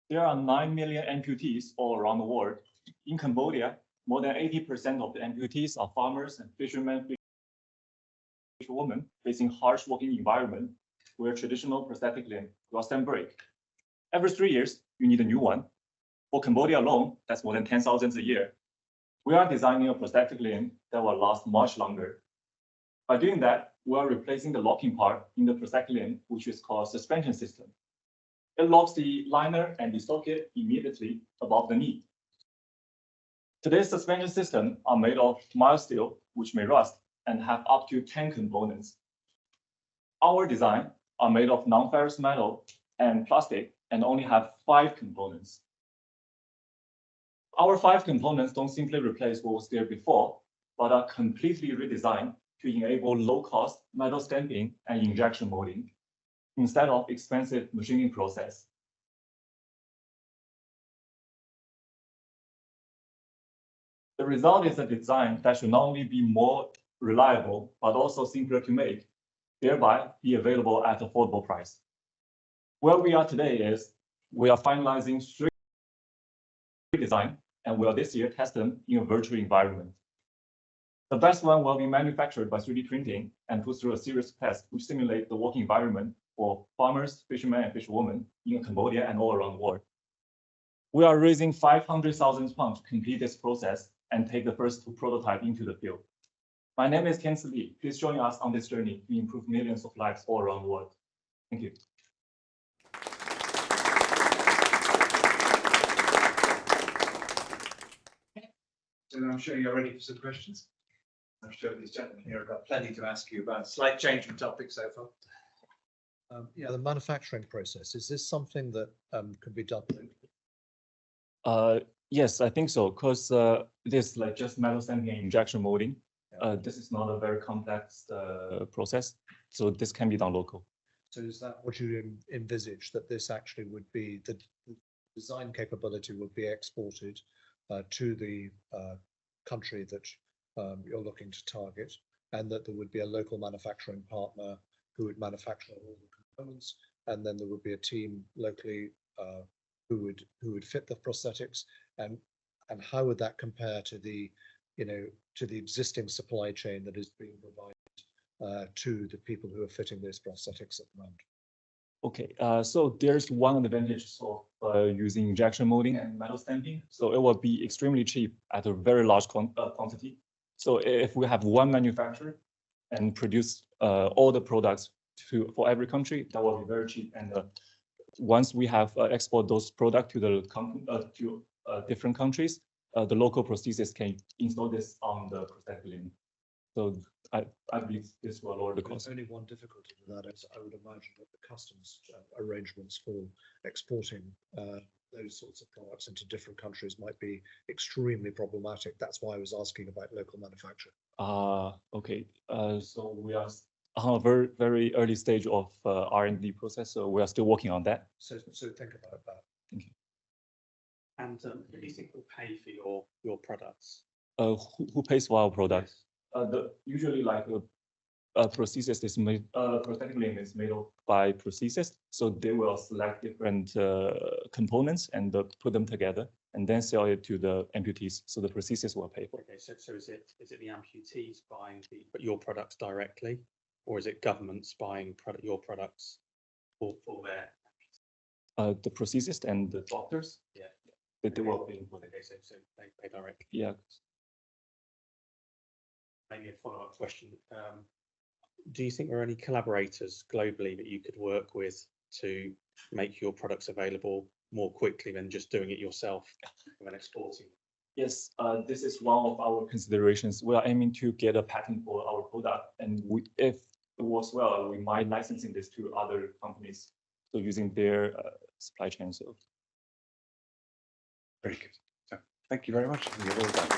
There are 9 million amputees all around the world. In Cambodia, more than 80% of the amputees are farmers and fishermen, fisherwomen facing harsh working environment where traditional prosthetic limb rust and break. Every 3 years, you need a new one. For Cambodia alone, that's more than 10,000 a year. We are designing a prosthetic limb that will last much longer. By doing that, we are replacing the locking part in the prosthetic limb, which is called suspension system. It locks the liner and the socket immediately above the knee. Today's suspension systems are made of mild steel, which may rust, and have up to 10 components. Our design are made of non-ferrous metal and plastic and only have 5 components. Our 5 components don't simply replace what was there before, but are completely redesigned to enable low-cost metal stamping and injection molding instead of expensive machining process. The result is a design that should not only be more reliable, but also simpler to make, thereby be available at affordable price. Where we are today is we are finalizing 3 design, and will this year test them in a virtual environment. The best one will be manufactured by 3D printing and put through a series of tests which simulate the working environment for farmers, fishermen, and fisherwomen in Cambodia and all around the world. We are raising 500,000 pounds to complete this process and take the first 2 prototypes into the field. My name is Tianci Li. Please join us on this journey to improve millions of lives all around the world. Thank you. So I'm sure you're ready for some questions. I'm sure these gentlemen here have got plenty to ask you about. Slight change from topic so far. Yeah, the manufacturing process, is this something that could be done? Yes, I think so, because this like just metal stamping and injection molding. This is not a very complex process, so this can be done local. So is that what you envisage, that this actually would be, the design capability would be exported to the country that you're looking to target, and that there would be a local manufacturing partner who would manufacture all the components, and then there would be a team locally who would fit the prosthetics, and how would that compare to the to the existing supply chain that is being provided to the people who are fitting these prosthetics at the moment? Okay, so there's one advantage of using injection molding and metal stamping. So it will be extremely cheap at a very large quantity. So if we have one manufacturer and produce all the products for every country, that will be very cheap. And once we have export those products to the different countries, the local prosthesis can install this on the prosthetic limb. So I believe this will lower the cost. Only one difficulty with that is I would imagine that the customs arrangements for exporting those sorts of products into different countries might be extremely problematic. That's why I was asking about local manufacture. Okay. So we are on a very, very early stage of R&D process, so we are still working on that. So think about that. Thank you. And who do you think will pay for your products? Who pays for our products? Usually like a prosthesis is made, prosthetic limb is made by prosthesis, so they will select different components and put them together and then sell it to the amputees, so the prosthesis will pay for it. Okay, so is it the amputees buying your products directly, or is it governments buying your products for their the prosthesis and the doctors? Yeah. They will pay for it. Okay, so they pay directly. Yeah. Maybe a follow-up question. Do you think there are any collaborators globally that you could work with to make your products available more quickly than just doing it yourself and exporting? Yes, this is one of our considerations. We are aiming to get a patent for our product, and if it works well, we might licensing this to other companies, so using their supply chain. So very good. So thank you very much. You're well done.